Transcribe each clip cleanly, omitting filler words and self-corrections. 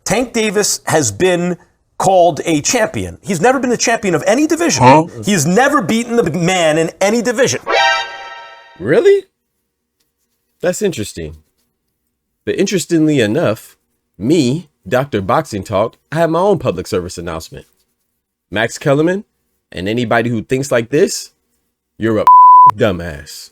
Tank Davis has been called a champion. He's never been a champion of any division. He's never beaten the man in any division. Really? That's interesting. But interestingly enough, me, Dr. Boxing Talk, I have my own public service announcement. Max Kellerman, and anybody who thinks like this, you're a dumbass.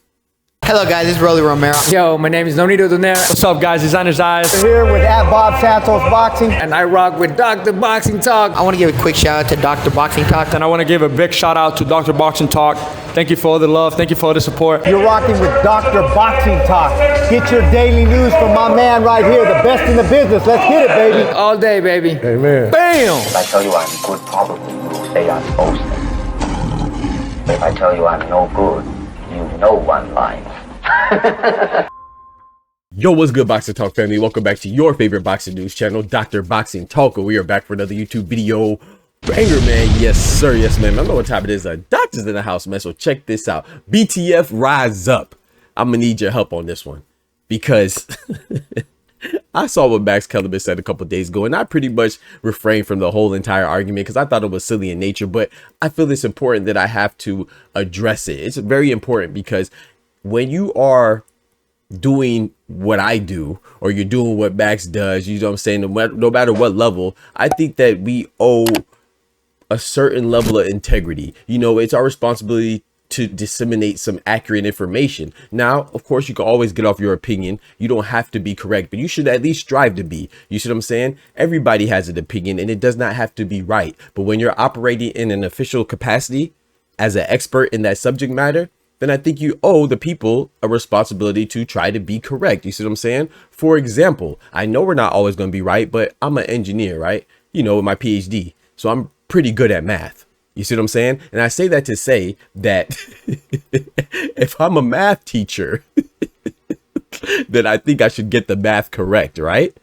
Hello guys, it's Rolly Romero. Yo, my name is Nonito Donaire. What's up guys, Designer's Eyes. We're here with Bob Santos Boxing. And I rock with Dr. Boxing Talk. I want to give a quick shout out to Dr. Boxing Talk. And I want to give a big shout out to Dr. Boxing Talk. Thank you for all the love, thank you for all the support. You're rocking with Dr. Boxing Talk. Get your daily news from my man right here, the best in the business. Let's get it, baby. All day, baby. Amen. Bam! If I tell you I'm good, probably you'll say I'm boasting. If I tell you I'm no good, you know one line. Yo, what's good, Boxing Talk family? Welcome back to your favorite boxing news channel, Dr. Boxing Talk. We are back for another YouTube video banger, man. Yes, sir. Yes, man. I know what time it is. Doctor's in the house, man. So check this out. BTF, rise up. I'm gonna need your help on this one because I saw what Max Kellerman said a couple days ago, and I pretty much refrained from the whole entire argument because I thought it was silly in nature. But I feel it's important that I have to address it. It's very important because when you are doing what I do, or you're doing what Max does, you know what I'm saying, no matter what level, I think that we owe a certain level of integrity. You know, it's our responsibility to disseminate some accurate information. Now, of course, you can always get off your opinion. You don't have to be correct, but you should at least strive to be. You see what I'm saying? Everybody has an opinion and it does not have to be right. But when you're operating in an official capacity as an expert in that subject matter, then I think you owe the people a responsibility to try to be correct. You see what I'm saying? For example, I know we're not always going to be right, but I'm an engineer, right? You know, with my PhD. So I'm pretty good at math. You see what I'm saying? And I say that to say that if I'm a math teacher, then I think I should get the math correct, right?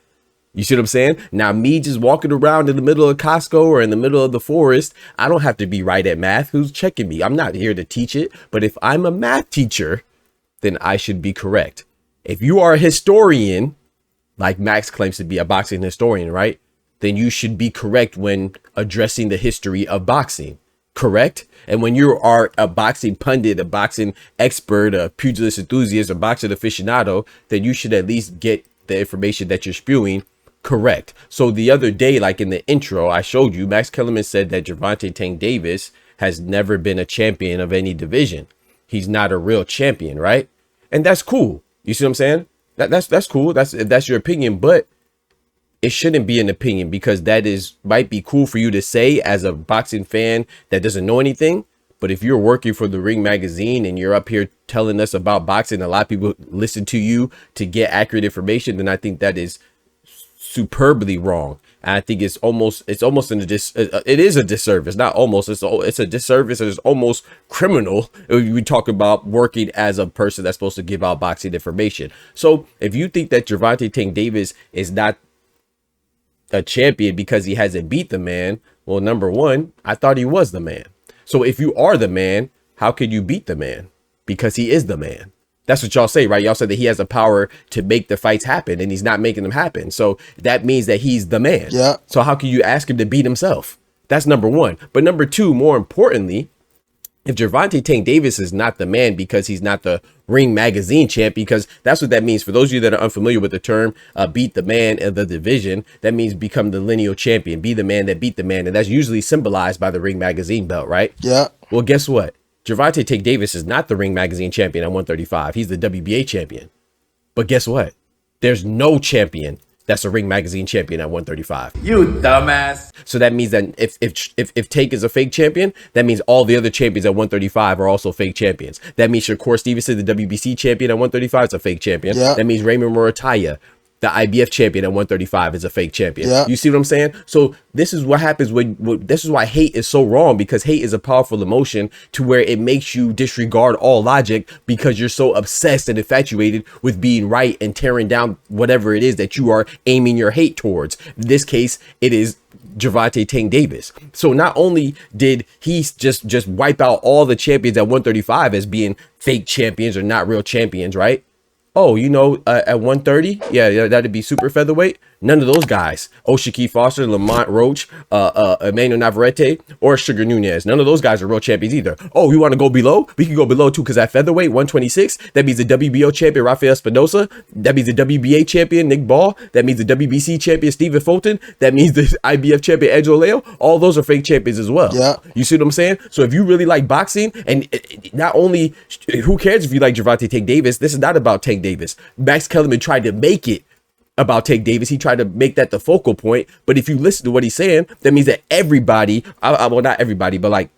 You see what I'm saying? Now, me just walking around in the middle of Costco or in the middle of the forest, I don't have to be right at math. Who's checking me? I'm not here to teach it. But if I'm a math teacher, then I should be correct. If you are a historian, like Max claims to be a boxing historian, right? Then you should be correct when addressing the history of boxing. Correct? And when you are a boxing pundit, a boxing expert, a pugilist enthusiast, a boxing aficionado, then you should at least get the information that you're spewing correct. So the other day, like in the intro I showed you, Max Kellerman said that Gervonta Tank Davis has never been a champion of any division. He's not a real champion, right? And that's cool. You see what I'm saying? That's cool. That's your opinion, but it shouldn't be an opinion because might be cool for you to say as a boxing fan that doesn't know anything. But if you're working for the Ring magazine and you're up here telling us about boxing, a lot of people listen to you to get accurate information, then I think that is superbly wrong. And I think it is a disservice, not almost, it's a disservice, and it's almost criminal. We talk about working as a person that's supposed to give out boxing information. So if you think that Gervonta Tank Davis is not a champion because he hasn't beat the man, well, number one, I thought he was the man. So if you are the man, how could you beat the man? Because he is the man. That's what y'all say, right? Y'all said that he has the power to make the fights happen and he's not making them happen. So that means that he's the man. Yeah. So how can you ask him to beat himself? That's number one. But number two, more importantly, if Gervonta Tank Davis is not the man because he's not the Ring magazine champ, because that's what that means. For those of you that are unfamiliar with the term, beat the man of the division, that means become the lineal champion, be the man that beat the man. And that's usually symbolized by the Ring magazine belt, right? Yeah. Well, guess what? Gervonta Tank Davis is not the Ring magazine champion at 135. He's the WBA champion. But guess what? There's no champion that's a Ring magazine champion at 135. You dumbass. So that means that if Tank is a fake champion, that means all the other champions at 135 are also fake champions. That means Shakur Stevenson, the WBC champion at 135, is a fake champion. Yep. That means Raymond Murataya, the IBF champion at 135, is a fake champion. Yep. You see what I'm saying? So this is what happens this is why hate is so wrong, because hate is a powerful emotion to where it makes you disregard all logic because you're so obsessed and infatuated with being right and tearing down whatever it is that you are aiming your hate towards. In this case, it is Gervonta Tank Davis. So not only did he just wipe out all the champions at 135 as being fake champions or not real champions, right? Oh, you know, at 130, yeah, that'd be super featherweight. None of those guys, O'Shaquie Foster, Lamont Roach, Emmanuel Navarrete, or Sugar Nunez, none of those guys are real champions either. Oh, you want to go below? We can go below too, because at featherweight 126, that means the WBO champion Rafael Espinosa, that means the WBA champion Nick Ball, that means the WBC champion Stephen Fulton, that means the IBF champion Angelo Leo. All those are fake champions as well. Yeah. You see what I'm saying? So if you really like boxing, and not only, who cares if you like Gervonta Tank Davis? This is not about Tank Davis. Max Kellerman tried to make it about Tank Davis. He tried to make that the focal point. But if you listen to what he's saying, that means that everybody, well, not everybody, but like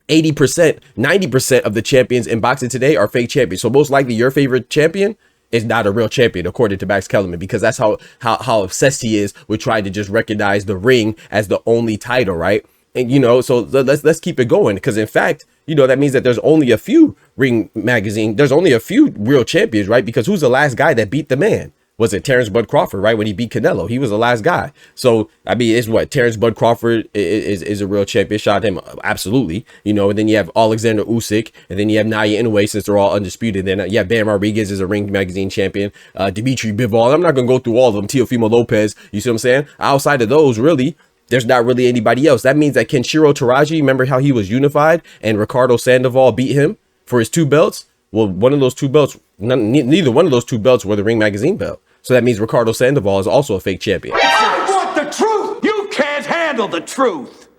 80%, 90% of the champions in boxing today are fake champions. So most likely your favorite champion is not a real champion, according to Max Kellerman, because that's how obsessed he is with trying to just recognize the ring as the only title, right? And, you know, so let's keep it going, because in fact, you know, that means that there's only a few Ring Magazine, there's only a few real champions, right? Because who's the last guy that beat the man? Was it Terrence Bud Crawford, right? When he beat Canelo, he was the last guy. So, I mean, it's what, Terrence Bud Crawford is a real champion. Shot him, absolutely. You know, and then you have Alexander Usyk, and then you have Naya Inoue, since they're all undisputed. Then you have Bam Rodriguez is a Ring Magazine champion. Dimitri Bivol. I'm not going to go through all of them. Teofimo Lopez. You see what I'm saying? Outside of those, really, there's not really anybody else. That means that Kenshiro Taraji, remember how he was unified and Ricardo Sandoval beat him for his 2 belts? Well, one of those 2 belts, neither one of those 2 belts were the Ring Magazine belt. So that means Ricardo Sandoval is also a fake champion. I want the truth. You can't handle the truth.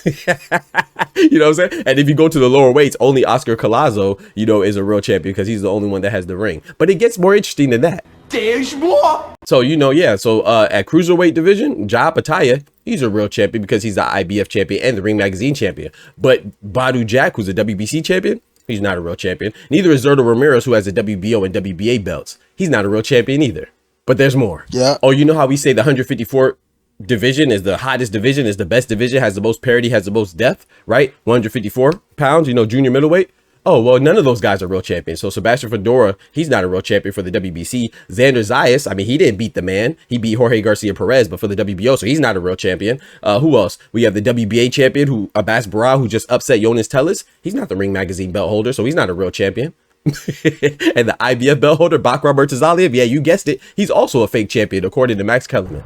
You know what I'm saying? And if you go to the lower weights, only Oscar Collazo, you know, is a real champion, because he's the only one that has the ring. But it gets more interesting than that. There's more. So, you know, yeah. So at cruiserweight division, Ja Pataya, he's a real champion because he's the IBF champion and the Ring Magazine champion. But Badu Jack, who's a WBC champion, he's not a real champion. Neither is Zerto Ramirez, who has the WBO and WBA belts. He's not a real champion either. But there's more. Yeah. Oh, you know how we say the 154 division is the hottest division, is the best division, has the most parity, has the most depth, right? 154 pounds, you know, junior middleweight. Oh, well, none of those guys are real champions. So Sebastian Fedora, he's not a real champion for the WBC. Xander Zayas, I mean, he didn't beat the man. He beat Jorge Garcia Perez, but for the WBO, so he's not a real champion. Who else? We have the WBA champion, Abbas Barra, who just upset Jonas Tellis. He's not the Ring Magazine belt holder, so he's not a real champion. And the IBF belt holder, Bakram Murtazaliev, yeah, you guessed it, he's also a fake champion, according to Max Kellerman.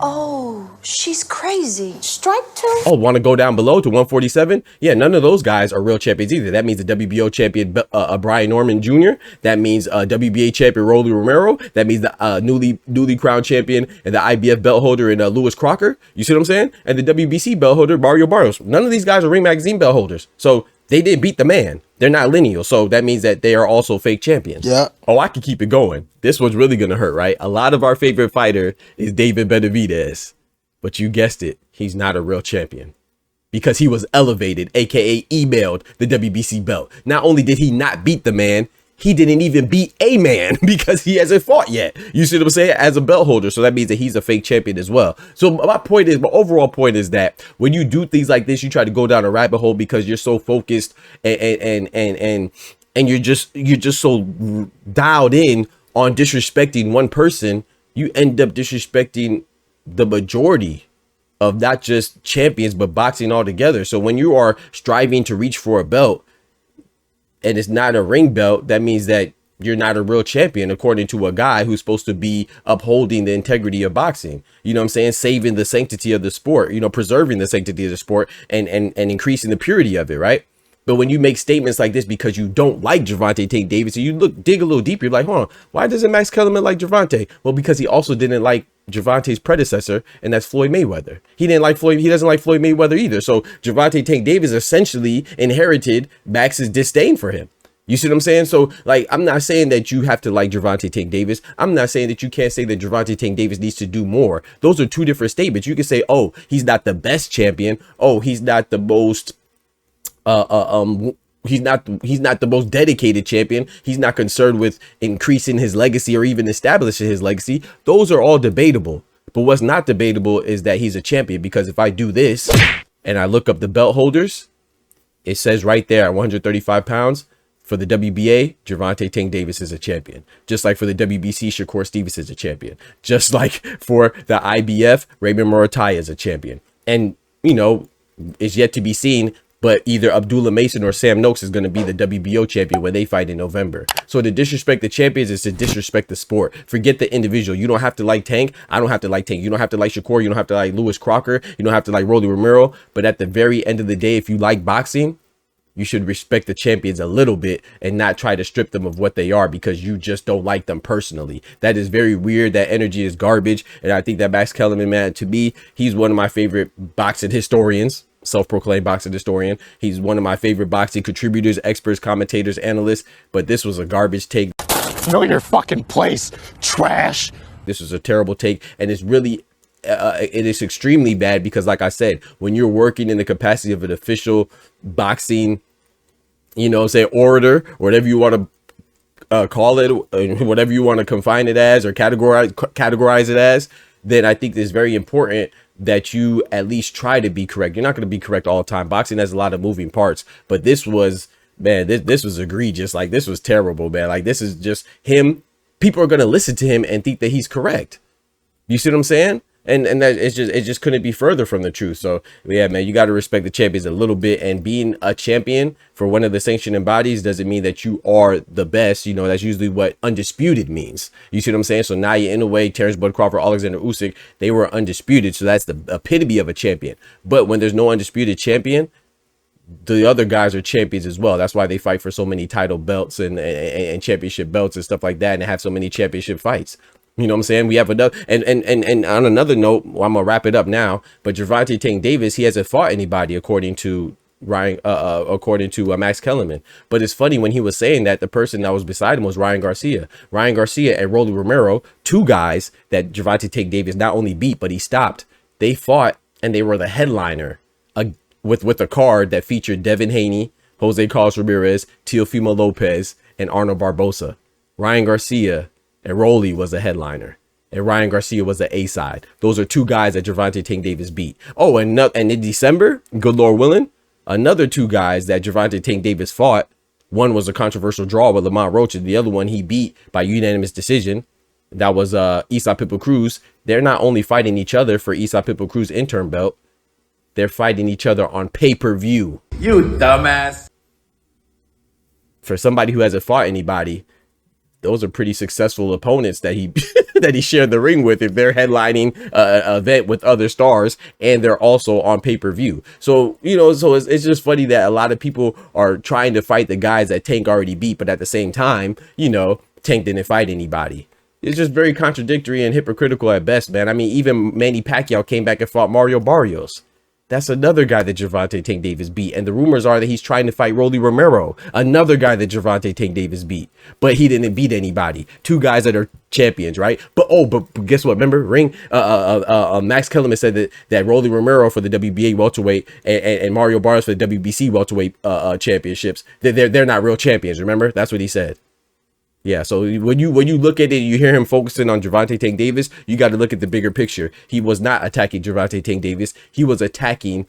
Oh, she's crazy. Strike 2. Oh, want to go down below to 147? Yeah, none of those guys are real champions either. That means the WBO champion, Brian Norman Jr. That means WBA champion, Rolly Romero. That means the newly crowned champion and the IBF belt holder in Lewis Crocker. You see what I'm saying? And the WBC belt holder, Mario Barrios. None of these guys are Ring Magazine belt holders. So they didn't beat the man. They're not lineal. So that means that they are also fake champions. Yeah. Oh, I can keep it going. This one's really going to hurt, right? A lot of our favorite fighter is David Benavidez. But you guessed it. He's not a real champion. Because he was elevated, aka emailed the WBC belt. Not only did he not beat the man, he didn't even beat a man because he hasn't fought yet. You see what I'm saying? As a belt holder. So that means that he's a fake champion as well. So my overall point is that when you do things like this, you try to go down a rabbit hole because you're so focused and you're just so dialed in on disrespecting one person, you end up disrespecting the majority of not just champions, but boxing altogether. So when you are striving to reach for a belt, and it's not a ring belt, that means that you're not a real champion, according to a guy who's supposed to be upholding the integrity of boxing. You know what I'm saying? Saving the sanctity of the sport, you know, preserving the sanctity of the sport and increasing the purity of it, right? But when you make statements like this because you don't like Gervonta Tank Davis, and you dig a little deeper, you're like, hold on, why doesn't Max Kellerman like Gervonta? Well, because he also didn't like Gervonta's predecessor, and that's Floyd Mayweather. He doesn't like Floyd Mayweather either. So Gervonta Tank Davis essentially inherited Max's disdain for him. You see what I'm saying? So, like, I'm not saying that you have to like Gervonta Tank Davis. I'm not saying that you can't say that Gervonta Tank Davis needs to do more. Those are two different statements. You can say, oh, he's not the best champion. Oh, he's not the most he's not the most dedicated champion. He's not concerned with increasing his legacy or even establishing his legacy. Those are all debatable. But what's not debatable is that he's a champion, because if I do this and I look up the belt holders, it says right there at 135 pounds for the WBA, Gervonta Tank Davis is a champion. Just like for the WBC, Shakur Stevens is a champion. Just like for the IBF, Raymond Murataya is a champion. And, you know, it's yet to be seen But either Abdullah Mason or Sam Noakes is going to be the WBO champion when they fight in November. So to disrespect the champions is to disrespect the sport. Forget the individual. You don't have to like Tank. I don't have to like Tank. You don't have to like Shakur. You don't have to like Lewis Crocker. You don't have to like Rolly Romero. But at the very end of the day, if you like boxing, you should respect the champions a little bit and not try to strip them of what they are because you just don't like them personally. That is very weird. That energy is garbage. And I think that Max Kellerman, man, to me, he's one of my favorite boxing historians. Self-proclaimed boxing historian. He's one of my favorite boxing contributors, experts, commentators, analysts. But this was a garbage take. Know your fucking place, trash. This was a terrible take, and it's really it is extremely bad because, like I said, when you're working in the capacity of an official boxing, you know, say orator, or whatever you want to call it, whatever you want to confine it as or categorize it as, then I think it's very important that you at least try to be correct. You're not going to be correct all the time. Boxing has a lot of moving parts, but this was, man, this was egregious. Like, this was terrible, man. Like, this is just him. People are going to listen to him and think that he's correct. You see what I'm saying? And that it just couldn't be further from the truth. So yeah, man, you got to respect the champions a little bit, and being a champion for one of the sanctioning bodies doesn't mean that you are the best. You know, that's usually what undisputed means. You see what I'm saying? So now you're in a way, Terrence Bud Crawford, Alexander Usyk, they were undisputed. So that's the epitome of a champion. But when there's no undisputed champion, the other guys are champions as well. That's why they fight for so many title belts and championship belts and stuff like that, and have so many championship fights. You know what I'm saying? We have another, and on another note, well, I'm gonna wrap it up now. But Gervonta Tank Davis, he hasn't fought anybody according to Max Kellerman. But it's funny, when he was saying that, the person that was beside him was Ryan Garcia. Ryan Garcia and Rolly Romero, two guys that Gervonta Tank Davis not only beat but he stopped. They fought and they were the headliner with a card that featured Devin Haney, Jose Carlos Ramirez, Teofimo Lopez, and Arnold Barbosa. Ryan Garcia and Rolly was a headliner, and Ryan Garcia was the A side. Those are two guys that Gervonta Tank Davis beat. Oh, and in December, good Lord willing, another two guys that Gervonta Tank Davis fought. One was a controversial draw with Lamont Roach, and the other one he beat by unanimous decision. That was Isa Pitbull Cruz. They're not only fighting each other for Isa Pitbull Cruz interim belt, they're fighting each other on pay-per-view. You dumbass. For somebody who hasn't fought anybody, those are pretty successful opponents that he that he shared the ring with, if they're headlining an event with other stars and they're also on pay-per-view. So, you know, so it's just funny that a lot of people are trying to fight the guys that Tank already beat, but at the same time, you know, Tank didn't fight anybody. It's just very contradictory and hypocritical at best, man. I mean, even Manny Pacquiao came back and fought Mario Barrios. That's another guy that Gervonta Tank Davis beat. And the rumors are that he's trying to fight Rolly Romero, another guy that Gervonta Tank Davis beat. But he didn't beat anybody. Two guys that are champions, right? But guess what? Remember, Max Kellerman said that Rolly Romero for the WBA welterweight and Mario Barrios for the WBC welterweight championships, they're not real champions. Remember? That's what he said. Yeah, so when you look at it, you hear him focusing on Gervonta Tank Davis, you got to look at the bigger picture. He was not attacking Gervonta Tank Davis. He was attacking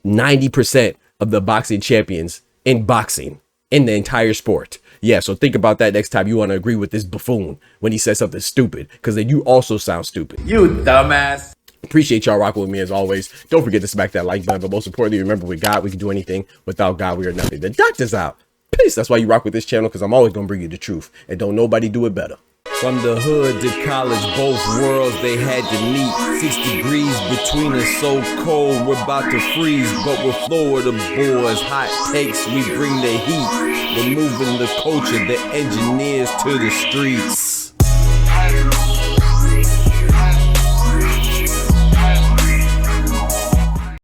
90% of the boxing champions in boxing, in the entire sport. Yeah, so think about that next time you want to agree with this buffoon when he says something stupid, because then you also sound stupid. You dumbass. Appreciate y'all rocking with me as always. Don't forget to smack that like button, but most importantly, remember, with God, we can do anything. Without God, we are nothing. The doctor's out. Peace. That's why you rock with this channel, because I'm always going to bring you the truth, and don't nobody do it better. From the hood to college, both worlds they had to meet. 6 degrees between us, so cold we're about to freeze. But we're Florida boys, hot takes, we bring the heat. We're moving the culture, the engineers to the streets.